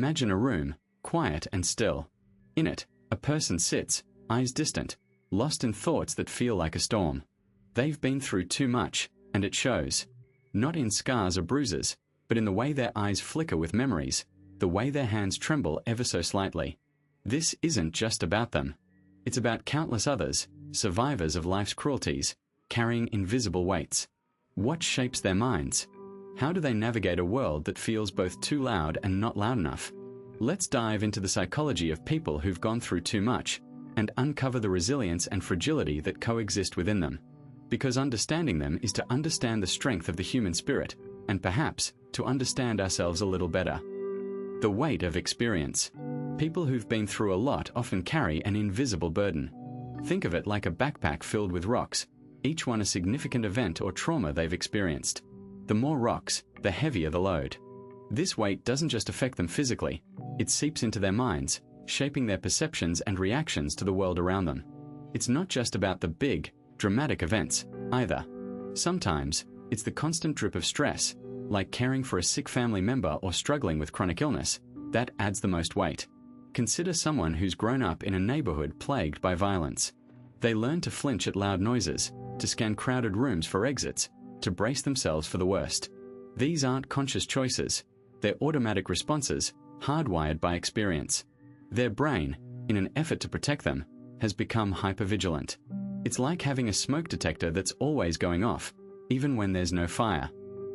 Imagine a room, quiet and still. In it, a person sits, eyes distant, lost in thoughts that feel like a storm. They've been through too much, and it shows. Not in scars or bruises, but in the way their eyes flicker with memories, the way their hands tremble ever so slightly. This isn't just about them. It's about countless others, survivors of life's cruelties, carrying invisible weights. What shapes their minds? How do they navigate a world that feels both too loud and not loud enough? Let's dive into the psychology of people who've gone through too much and uncover the resilience and fragility that coexist within them. Because understanding them is to understand the strength of the human spirit, and perhaps to understand ourselves a little better. The weight of experience. People who've been through a lot often carry an invisible burden. Think of it like a backpack filled with rocks, each one a significant event or trauma they've experienced. The more rocks, the heavier the load. This weight doesn't just affect them physically, it seeps into their minds, shaping their perceptions and reactions to the world around them. It's not just about the big, dramatic events, either. Sometimes, it's the constant drip of stress, like caring for a sick family member or struggling with chronic illness, that adds the most weight. Consider someone who's grown up in a neighborhood plagued by violence. They learn to flinch at loud noises, to scan crowded rooms for exits, to brace themselves for the worst. These aren't conscious choices. They're automatic responses, hardwired by experience. Their brain, in an effort to protect them, has become hypervigilant. It's like having a smoke detector that's always going off, even when there's no fire.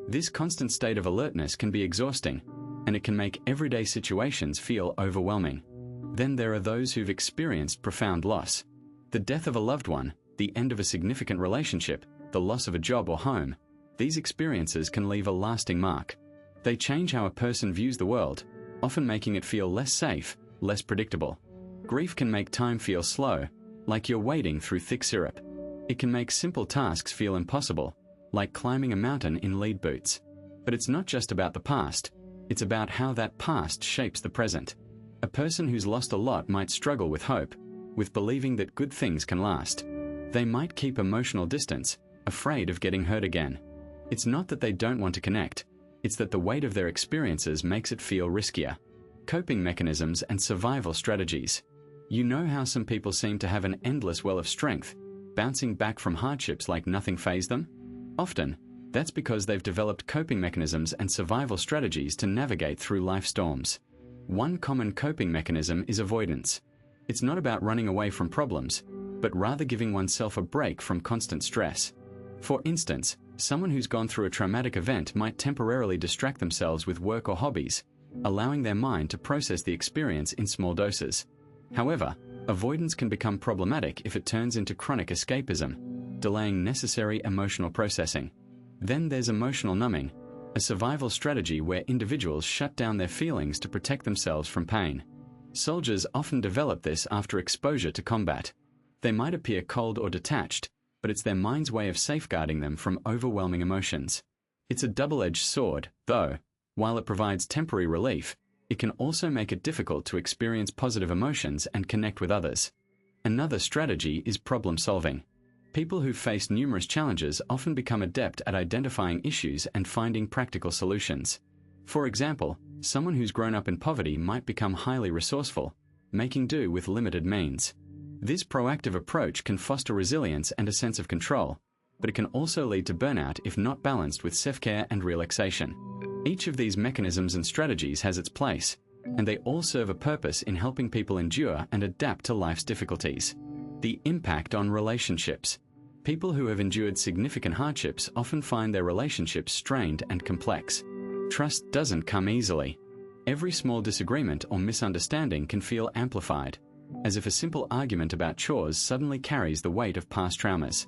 This constant state of alertness can be exhausting, and it can make everyday situations feel overwhelming. Then there are those who've experienced profound loss. The death of a loved one, the end of a significant relationship, the loss of a job or home. These experiences can leave a lasting mark. They change how a person views the world, often making it feel less safe, less predictable. Grief can make time feel slow, like you're wading through thick syrup. It can make simple tasks feel impossible, like climbing a mountain in lead boots. But it's not just about the past, it's about how that past shapes the present. A person who's lost a lot might struggle with hope, with believing that good things can last. They might keep emotional distance, afraid of getting hurt again. It's not that they don't want to connect, it's that the weight of their experiences makes it feel riskier. Coping mechanisms and survival strategies. You know how some people seem to have an endless well of strength, bouncing back from hardships like nothing fazed them? Often, that's because they've developed coping mechanisms and survival strategies to navigate through life storms. One common coping mechanism is avoidance. It's not about running away from problems, but rather giving oneself a break from constant stress. For instance, someone who's gone through a traumatic event might temporarily distract themselves with work or hobbies, allowing their mind to process the experience in small doses. However, avoidance can become problematic if it turns into chronic escapism, delaying necessary emotional processing. Then there's emotional numbing, a survival strategy where individuals shut down their feelings to protect themselves from pain. Soldiers often develop this after exposure to combat. They might appear cold or detached, but it's their mind's way of safeguarding them from overwhelming emotions. It's a double-edged sword, though. While it provides temporary relief, it can also make it difficult to experience positive emotions and connect with others. Another strategy is problem solving. People who face numerous challenges often become adept at identifying issues and finding practical solutions. For example, someone who's grown up in poverty might become highly resourceful, making do with limited means. This proactive approach can foster resilience and a sense of control, but it can also lead to burnout if not balanced with self-care and relaxation. Each of these mechanisms and strategies has its place, and they all serve a purpose in helping people endure and adapt to life's difficulties. The impact on relationships. People who have endured significant hardships often find their relationships strained and complex. Trust doesn't come easily. Every small disagreement or misunderstanding can feel amplified, as if a simple argument about chores suddenly carries the weight of past traumas.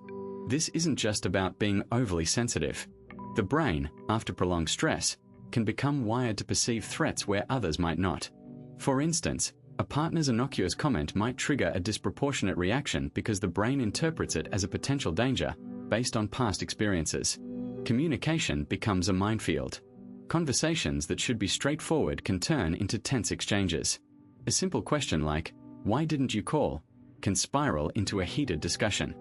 This isn't just about being overly sensitive. The brain, after prolonged stress, can become wired to perceive threats where others might not. For instance, a partner's innocuous comment might trigger a disproportionate reaction because the brain interprets it as a potential danger based on past experiences. Communication becomes a minefield. Conversations that should be straightforward can turn into tense exchanges. A simple question like, "Why didn't you call?" can spiral into a heated discussion.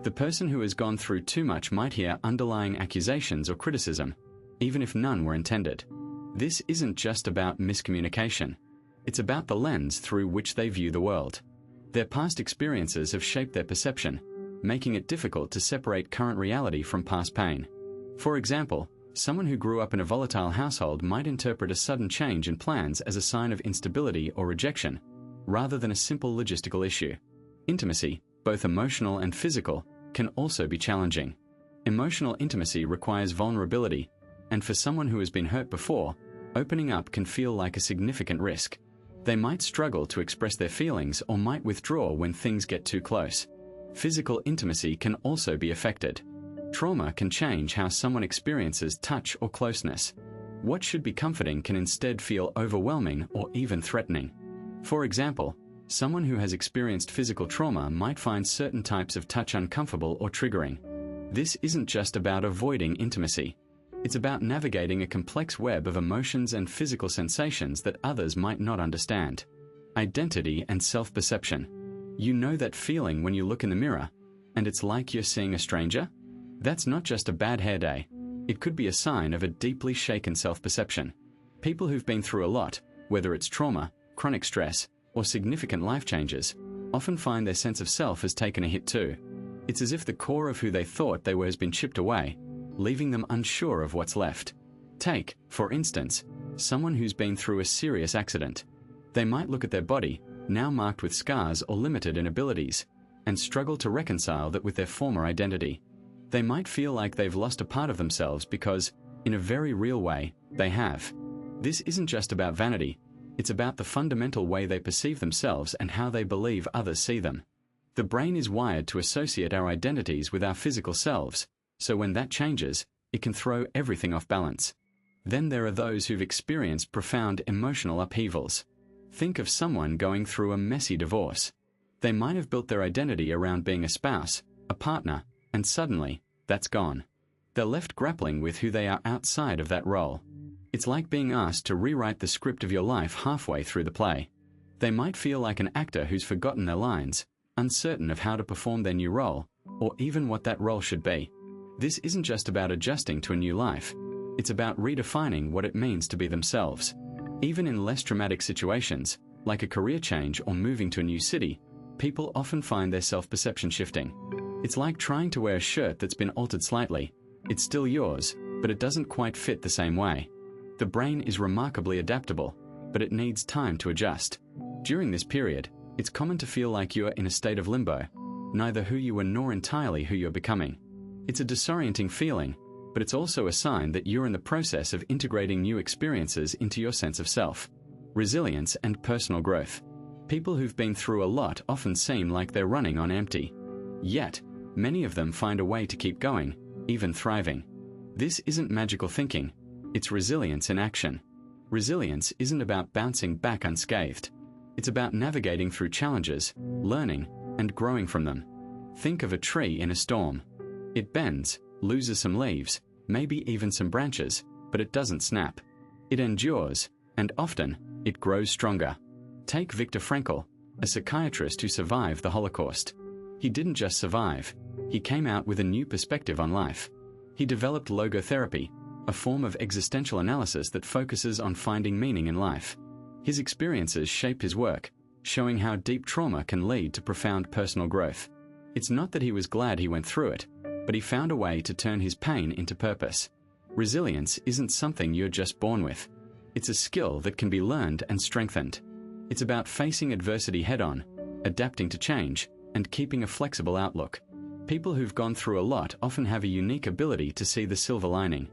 The person who has gone through too much might hear underlying accusations or criticism, even if none were intended. This isn't just about miscommunication. It's about the lens through which they view the world. Their past experiences have shaped their perception, making it difficult to separate current reality from past pain. For example, someone who grew up in a volatile household might interpret a sudden change in plans as a sign of instability or rejection, rather than a simple logistical issue. Intimacy, both emotional and physical, can also be challenging. Emotional intimacy requires vulnerability, and for someone who has been hurt before, opening up can feel like a significant risk. They might struggle to express their feelings or might withdraw when things get too close. Physical intimacy can also be affected. Trauma can change how someone experiences touch or closeness. What should be comforting can instead feel overwhelming or even threatening. For example, someone who has experienced physical trauma might find certain types of touch uncomfortable or triggering. This isn't just about avoiding intimacy. It's about navigating a complex web of emotions and physical sensations that others might not understand. Identity and self-perception. You know that feeling when you look in the mirror, and it's like you're seeing a stranger? That's not just a bad hair day. It could be a sign of a deeply shaken self-perception. People who've been through a lot, whether it's trauma, chronic stress, or significant life changes, often find their sense of self has taken a hit too. It's as if the core of who they thought they were has been chipped away, leaving them unsure of what's left. Take, for instance, someone who's been through a serious accident. They might look at their body, now marked with scars or limited in abilities, and struggle to reconcile that with their former identity. They might feel like they've lost a part of themselves because, in a very real way, they have. This isn't just about vanity, it's about the fundamental way they perceive themselves and how they believe others see them. The brain is wired to associate our identities with our physical selves, so when that changes, it can throw everything off balance. Then there are those who've experienced profound emotional upheavals. Think of someone going through a messy divorce. They might have built their identity around being a spouse, a partner, and suddenly, that's gone. They're left grappling with who they are outside of that role. It's like being asked to rewrite the script of your life halfway through the play. They might feel like an actor who's forgotten their lines, uncertain of how to perform their new role, or even what that role should be. This isn't just about adjusting to a new life. It's about redefining what it means to be themselves. Even in less traumatic situations, like a career change or moving to a new city, people often find their self-perception shifting. It's like trying to wear a shirt that's been altered slightly. It's still yours, but it doesn't quite fit the same way. The brain is remarkably adaptable, but it needs time to adjust. During this period, it's common to feel like you're in a state of limbo, neither who you were nor entirely who you're becoming. It's a disorienting feeling, but it's also a sign that you're in the process of integrating new experiences into your sense of self. Resilience and personal growth. People who've been through a lot often seem like they're running on empty. Yet, many of them find a way to keep going, even thriving. This isn't magical thinking, it's resilience in action. Resilience isn't about bouncing back unscathed. It's about navigating through challenges, learning, and growing from them. Think of a tree in a storm. It bends, loses some leaves, maybe even some branches, but it doesn't snap. It endures, and often, it grows stronger. Take Viktor Frankl, a psychiatrist who survived the Holocaust. He didn't just survive, he came out with a new perspective on life. He developed logotherapy, a form of existential analysis that focuses on finding meaning in life. His experiences shaped his work, showing how deep trauma can lead to profound personal growth. It's not that he was glad he went through it, but he found a way to turn his pain into purpose. Resilience isn't something you're just born with. It's a skill that can be learned and strengthened. It's about facing adversity head-on, adapting to change, and keeping a flexible outlook. People who've gone through a lot often have a unique ability to see the silver lining.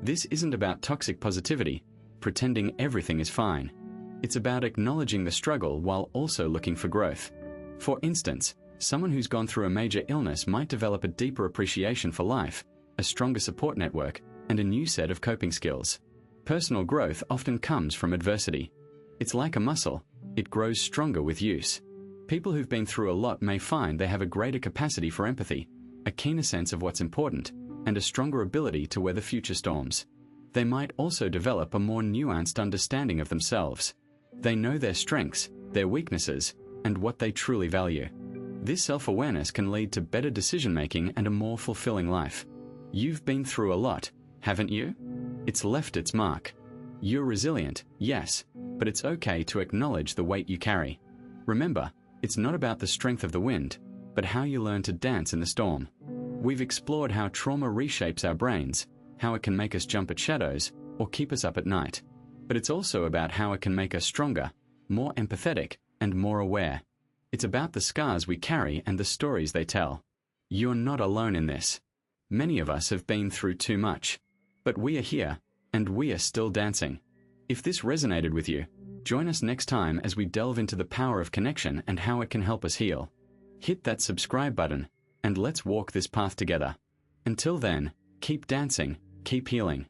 This isn't about toxic positivity, pretending everything is fine. It's about acknowledging the struggle while also looking for growth. For instance, someone who's gone through a major illness might develop a deeper appreciation for life, a stronger support network, and a new set of coping skills. Personal growth often comes from adversity. It's like a muscle, it grows stronger with use. People who've been through a lot may find they have a greater capacity for empathy, a keener sense of what's important, and a stronger ability to weather future storms. They might also develop a more nuanced understanding of themselves. They know their strengths, their weaknesses, and what they truly value. This self-awareness can lead to better decision-making and a more fulfilling life. You've been through a lot, haven't you? It's left its mark. You're resilient, yes, but it's okay to acknowledge the weight you carry. Remember, it's not about the strength of the wind, but how you learn to dance in the storm. We've explored how trauma reshapes our brains, how it can make us jump at shadows or keep us up at night. But it's also about how it can make us stronger, more empathetic, and more aware. It's about the scars we carry and the stories they tell. You're not alone in this. Many of us have been through too much, but we are here, and we are still dancing. If this resonated with you, join us next time as we delve into the power of connection and how it can help us heal. Hit that subscribe button, and let's walk this path together. Until then, keep dancing, keep healing.